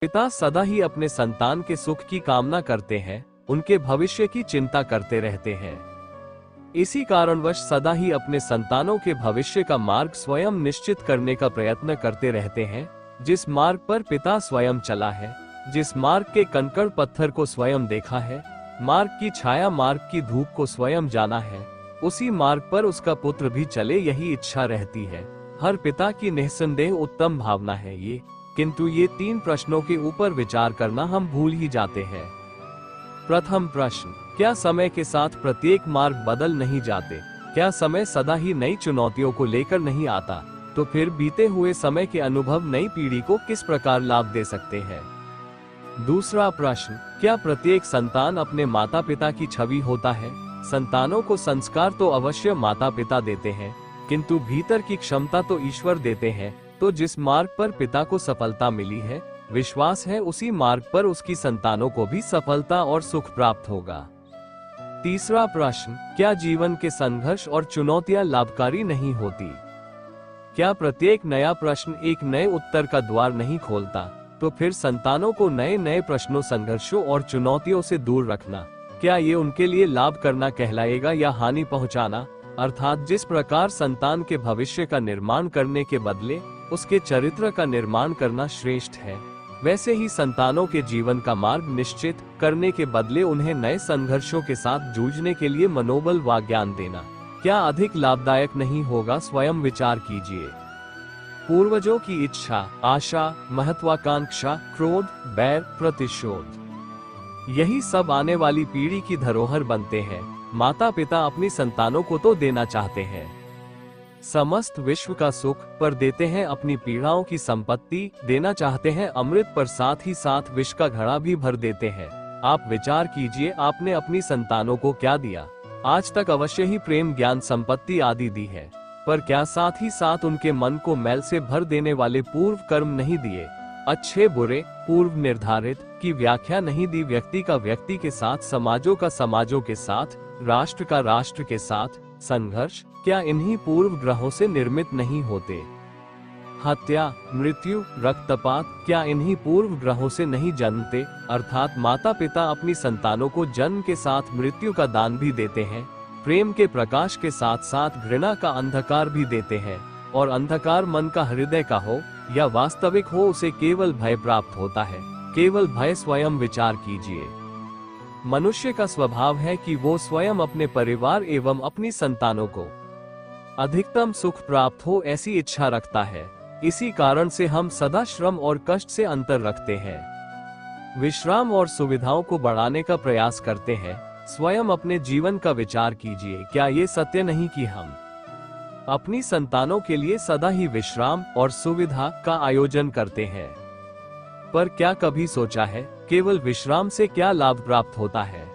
पिता सदा ही अपने संतान के सुख की कामना करते हैं, उनके भविष्य की चिंता करते रहते हैं। इसी कारणवश सदा ही अपने संतानों के भविष्य का मार्ग स्वयं निश्चित करने का प्रयत्न करते रहते हैं। जिस मार्ग पर पिता स्वयं चला है, जिस मार्ग के कंकड़ पत्थर को स्वयं देखा है, मार्ग की छाया, मार्ग की धूप को स्वयं जाना है, उसी मार्ग पर उसका पुत्र भी चले, यही इच्छा रहती है। हर पिता की निस्संदेह उत्तम भावना है ये। किंतु ये 3 प्रश्नों के ऊपर विचार करना हम भूल ही जाते हैं। प्रथम प्रश्न, क्या समय के साथ प्रत्येक मार्ग बदल नहीं जाते? क्या समय सदा ही नई चुनौतियों को लेकर नहीं आता? तो फिर बीते हुए समय के अनुभव नई पीढ़ी को किस प्रकार लाभ दे सकते हैं? दूसरा प्रश्न, क्या प्रत्येक संतान अपने माता पिता की छवि होता है? संतानों को संस्कार तो अवश्य माता पिता देते हैं, किंतु भीतर की क्षमता तो ईश्वर देते हैं। तो जिस मार्ग पर पिता को सफलता मिली है, विश्वास है उसी मार्ग पर उसकी संतानों को भी सफलता और सुख प्राप्त होगा। तीसरा प्रश्न, क्या जीवन के संघर्ष और चुनौतियां लाभकारी नहीं होती? क्या प्रत्येक नया प्रश्न एक नए उत्तर का द्वार नहीं खोलता? तो फिर संतानों को नए नए प्रश्नों, संघर्षों और चुनौतियों से दूर रखना, क्या ये उनके लिए लाभ करना कहलाएगा या हानि पहुंचाना? अर्थात जिस प्रकार संतान के भविष्य का निर्माण करने के बदले उसके चरित्र का निर्माण करना श्रेष्ठ है, वैसे ही संतानों के जीवन का मार्ग निश्चित करने के बदले उन्हें नए संघर्षों के साथ जूझने के लिए मनोबल व ज्ञान देना क्या अधिक लाभदायक नहीं होगा? स्वयं विचार कीजिए। पूर्वजों की इच्छा, आशा, महत्वाकांक्षा, क्रोध, बैर, प्रतिशोध, यही सब आने वाली पीढ़ी की धरोहर बनते हैं। माता पिता अपनी संतानों को तो देना चाहते हैं समस्त विश्व का सुख, पर देते हैं अपनी पीड़ाओं की संपत्ति, देना चाहते हैं अमृत, पर साथ ही साथ विष का घड़ा भी भर देते हैं। आप विचार कीजिए, आपने अपनी संतानों को क्या दिया? आज तक अवश्य ही प्रेम, ज्ञान, संपत्ति आदि दी है, पर क्या साथ ही साथ उनके मन को मैल से भर देने वाले पूर्व कर्म नहीं दिए? अच्छे बुरे पूर्व निर्धारित की व्याख्या नहीं दी? व्यक्ति का व्यक्ति के साथ, समाजों का समाजों के साथ, राष्ट्र का राष्ट्र के साथ संघर्ष क्या इन्हीं पूर्व ग्रहों से निर्मित नहीं होते? हत्या, मृत्यु, रक्तपात क्या इन्हीं पूर्व ग्रहों से नहीं जन्मते? अर्थात माता पिता अपनी संतानों को जन्म के साथ मृत्यु का दान भी देते हैं, प्रेम के प्रकाश के साथ साथ घृणा का अंधकार भी देते हैं, और अंधकार मन का, हृदय का हो या वास्तविक हो, उसे केवल भय प्राप्त होता है। केवल भय। स्वयं विचार कीजिए। मनुष्य का स्वभाव है कि वो स्वयं अपने परिवार एवं अपनी संतानों को अधिकतम सुख प्राप्त हो, ऐसी इच्छा रखता है। इसी कारण से हम सदा श्रम और कष्ट से अंतर रखते हैं, विश्राम और सुविधाओं को बढ़ाने का प्रयास करते हैं। स्वयं अपने जीवन का विचार कीजिए, क्या ये सत्य नहीं कि हम अपनी संतानों के लिए सदा ही विश्राम और सुविधा का आयोजन करते हैं? पर क्या कभी सोचा है, केवल विश्राम से क्या लाभ प्राप्त होता है?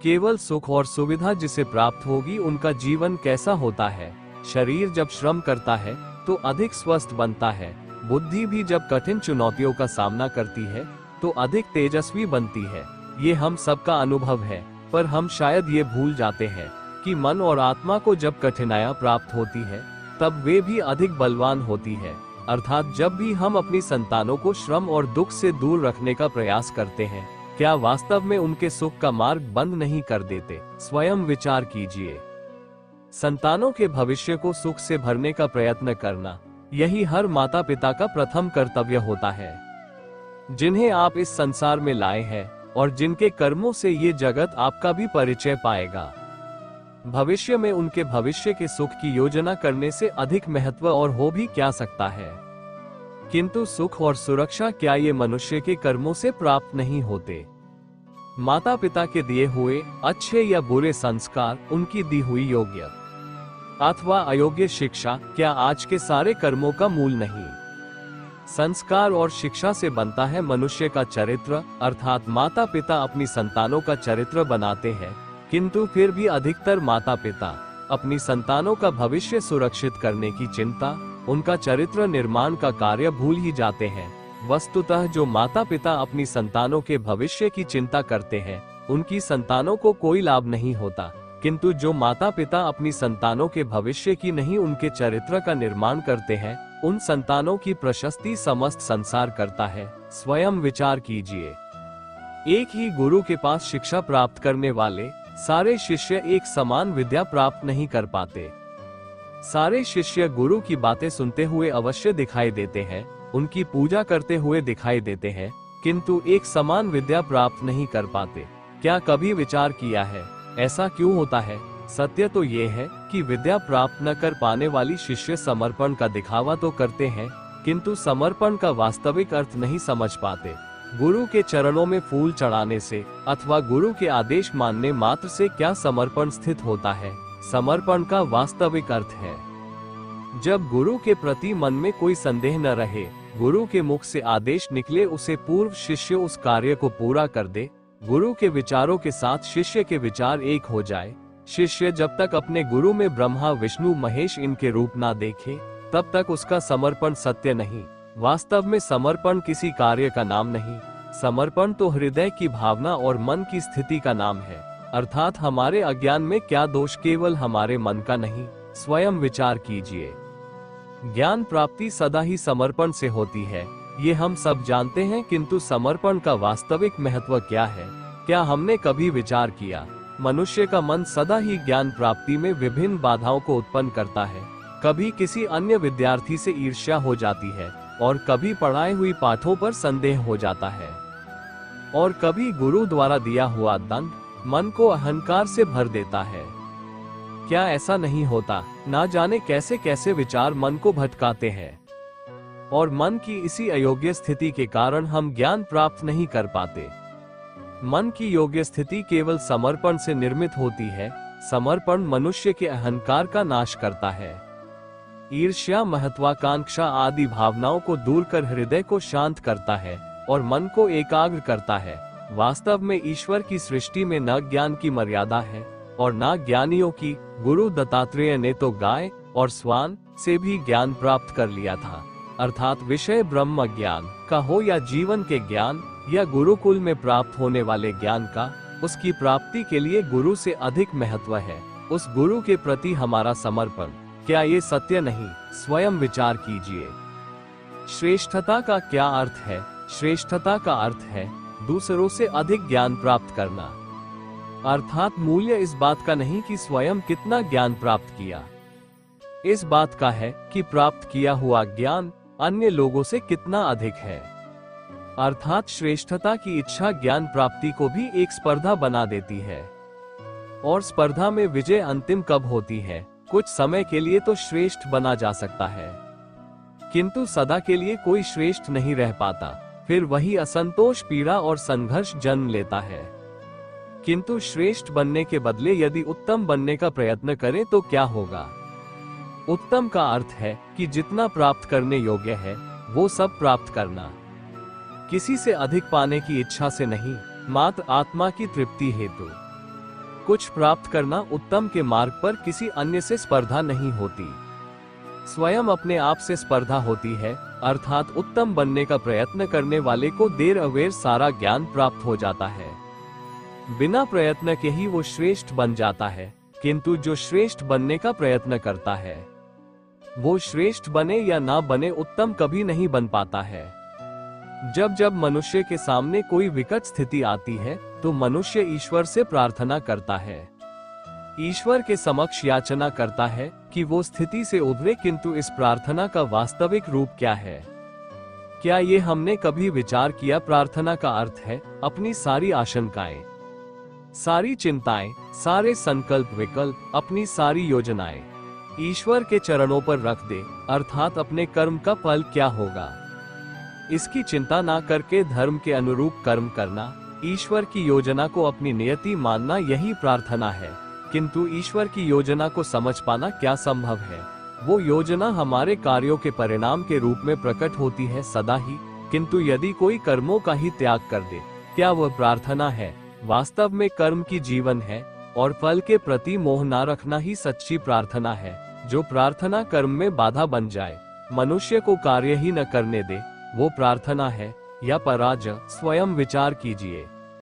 केवल सुख और सुविधा जिसे प्राप्त होगी, उनका जीवन कैसा होता है? शरीर जब श्रम करता है तो अधिक स्वस्थ बनता है, बुद्धि भी जब कठिन चुनौतियों का सामना करती है तो अधिक तेजस्वी बनती है। ये हम सबका अनुभव है, पर हम शायद ये भूल जाते हैं कि मन और आत्मा को जब कठिनाइयां प्राप्त होती है तब वे भी अधिक बलवान होती है। अर्थात जब भी हम अपनी संतानों को श्रम और दुख से दूर रखने का प्रयास करते हैं, क्या वास्तव में उनके सुख का मार्ग बंद नहीं कर देते? स्वयं विचार कीजिए। संतानों के भविष्य को सुख से भरने का प्रयत्न करना, यही हर माता पिता का प्रथम कर्तव्य होता है, जिन्हें आप इस संसार में लाए हैं और जिनके कर्मों से ये जगत आपका भी परिचय पाएगा। भविष्य में उनके भविष्य के सुख की योजना करने से अधिक महत्व और हो भी क्या सकता है? किंतु सुख और सुरक्षा क्या ये मनुष्य के कर्मों से प्राप्त नहीं होते? माता पिता के दिए हुए अच्छे या बुरे संस्कार, उनकी दी हुई योग्य अथवा अयोग्य शिक्षा, क्या आज के सारे कर्मों का मूल नहीं? संस्कार और शिक्षा से बनता है मनुष्य का चरित्र। अर्थात माता पिता अपनी संतानों का चरित्र बनाते हैं, किंतु फिर भी अधिकतर माता पिता अपनी संतानों का भविष्य सुरक्षित करने की चिंता, उनका चरित्र निर्माण का कार्य भूल ही जाते हैं। वस्तुतः जो माता पिता अपनी संतानों के भविष्य की चिंता करते हैं, उनकी संतानों को कोई लाभ नहीं होता, किंतु जो माता पिता अपनी संतानों के भविष्य की नहीं, उनके चरित्र का निर्माण करते हैं, उन संतानों की प्रशस्ति समस्त संसार करता है। स्वयं विचार कीजिए। एक ही गुरु के पास शिक्षा प्राप्त करने वाले सारे शिष्य एक समान विद्या प्राप्त नहीं कर पाते। सारे शिष्य गुरु की बातें सुनते हुए अवश्य दिखाई देते हैं, उनकी पूजा करते हुए दिखाई देते हैं, किंतु एक समान विद्या प्राप्त नहीं कर पाते। क्या कभी विचार किया है ऐसा क्यों होता है? सत्य तो ये है कि विद्या प्राप्त न कर पाने वाली शिष्य समर्पण का दिखावा तो करते हैं, किंतु समर्पण का वास्तविक अर्थ नहीं समझ पाते। गुरु के चरणों में फूल चढ़ाने से अथवा गुरु के आदेश मानने मात्र से क्या समर्पण स्थित होता है? समर्पण का वास्तविक अर्थ है जब गुरु के प्रति मन में कोई संदेह न रहे, गुरु के मुख से आदेश निकले, उसे पूर्व शिष्य उस कार्य को पूरा कर दे, गुरु के विचारों के साथ शिष्य के विचार एक हो जाए। शिष्य जब तक अपने गुरु में ब्रह्मा विष्णु महेश इनके रूप ना देखे, तब तक उसका समर्पण सत्य नहीं। वास्तव में समर्पण किसी कार्य का नाम नहीं, समर्पण तो हृदय की भावना और मन की स्थिति का नाम है। अर्थात हमारे अज्ञान में क्या दोष केवल हमारे मन का नहीं, स्वयं विचार कीजिए। ज्ञान प्राप्ति सदा ही समर्पण से होती है, ये हम सब जानते हैं, किंतु समर्पण का वास्तविक महत्व क्या है? क्या हमने कभी विचार किया? मनुष्य का मन सदा ही ज्ञान प्राप्ति में विभिन्न बाधाओं को उत्पन्न करता है। कभी किसी अन्य विद्यार्थी से ईर्ष्या हो जाती है, और कभी पढ़ाई हुई पाठों पर संदेह हो जाता है, और कभी गुरु द्वारा दिया हुआ दंड मन को अहंकार से भर देता है। क्या ऐसा नहीं होता? ना जाने कैसे कैसे विचार मन को भटकाते हैं, और मन की इसी अयोग्य स्थिति के कारण हम ज्ञान प्राप्त नहीं कर पाते। मन की योग्य स्थिति केवल समर्पण से निर्मित होती है। समर्पण मनुष्य के अहंकार का नाश करता है। ईर्ष्या, महत्वाकांक्षा आदि भावनाओं को दूर कर हृदय को शांत करता है और मन को एकाग्र करता है। वास्तव में ईश्वर की सृष्टि में न ज्ञान की मर्यादा है और न ज्ञानियों की। गुरु दत्तात्रेय ने तो गाय और स्वान से भी ज्ञान प्राप्त कर लिया था। अर्थात विषय ब्रह्म ज्ञान का हो या जीवन के ज्ञान या गुरुकुल में प्राप्त होने वाले ज्ञान का, उसकी प्राप्ति के लिए गुरु से अधिक महत्व है उस गुरु के प्रति हमारा समर्पण। क्या ये सत्य नहीं? स्वयं विचार कीजिए। श्रेष्ठता का क्या अर्थ है? श्रेष्ठता का अर्थ है दूसरों से अधिक ज्ञान प्राप्त करना। अर्थात मूल्य इस बात का नहीं कि स्वयं कितना ज्ञान प्राप्त किया, इस बात का है कि प्राप्त किया हुआ ज्ञान अन्य लोगों से कितना अधिक है। अर्थात श्रेष्ठता की इच्छा ज्ञान प्राप्ति को भी एक स्पर्धा बना देती है, और स्पर्धा में विजय अंतिम कब होती है? कुछ समय के लिए तो श्रेष्ठ बना जा सकता है, किंतु सदा के लिए कोई श्रेष्ठ नहीं रह पाता। फिर वही असंतोष, पीड़ा और संघर्ष जन्म लेता है। किंतु श्रेष्ठ बनने के बदले यदि उत्तम बनने का प्रयत्न करें तो क्या होगा? उत्तम का अर्थ है कि जितना प्राप्त करने योग्य है वो सब प्राप्त करना, किसी से अधिक पाने की इच्छा से नहीं, मात्र आत्मा की तृप्ति हेतु कुछ प्राप्त करना। उत्तम के मार्ग पर किसी अन्य से स्पर्धा नहीं होती, स्वयं अपने आप से स्पर्धा होती है। अर्थात उत्तम बनने का प्रयत्न करने वाले को देर अवेर सारा ज्ञान प्राप्त हो जाता है, बिना प्रयत्न के ही वो श्रेष्ठ बन जाता है। किंतु जो श्रेष्ठ बनने का प्रयत्न करता है वो श्रेष्ठ बने या ना बने उत्तम कभी नहीं बन पाता है। जब जब मनुष्य के सामने कोई विकट स्थिति आती है तो मनुष्य ईश्वर से प्रार्थना करता है, ईश्वर के समक्ष याचना करता है कि वो स्थिति से उभरे। किंतु इस प्रार्थना का वास्तविक रूप क्या है? क्या ये हमने कभी विचार किया? प्रार्थना का अर्थ है अपनी सारी आशंकाएं, सारी चिंताएं, सारे संकल्प विकल्प, अपनी सारी योजनाएं ईश्वर के चरणों पर रख दे। अर्थात अपने कर्म का फल क्या होगा इसकी चिंता ना करके धर्म के अनुरूप कर्म करना, ईश्वर की योजना को अपनी नियति मानना, यही प्रार्थना है। किंतु ईश्वर की योजना को समझ पाना क्या संभव है? वो योजना हमारे कार्यों के परिणाम के रूप में प्रकट होती है सदा ही। किंतु यदि कोई कर्मों का ही त्याग कर दे, क्या वह प्रार्थना है? वास्तव में कर्म की जीवन है और फल के प्रति मोह ना रखना ही सच्ची प्रार्थना है। जो प्रार्थना कर्म में बाधा बन जाए, मनुष्य को कार्य ही न करने दे, वो प्रार्थना है या पराजय? स्वयं विचार कीजिए।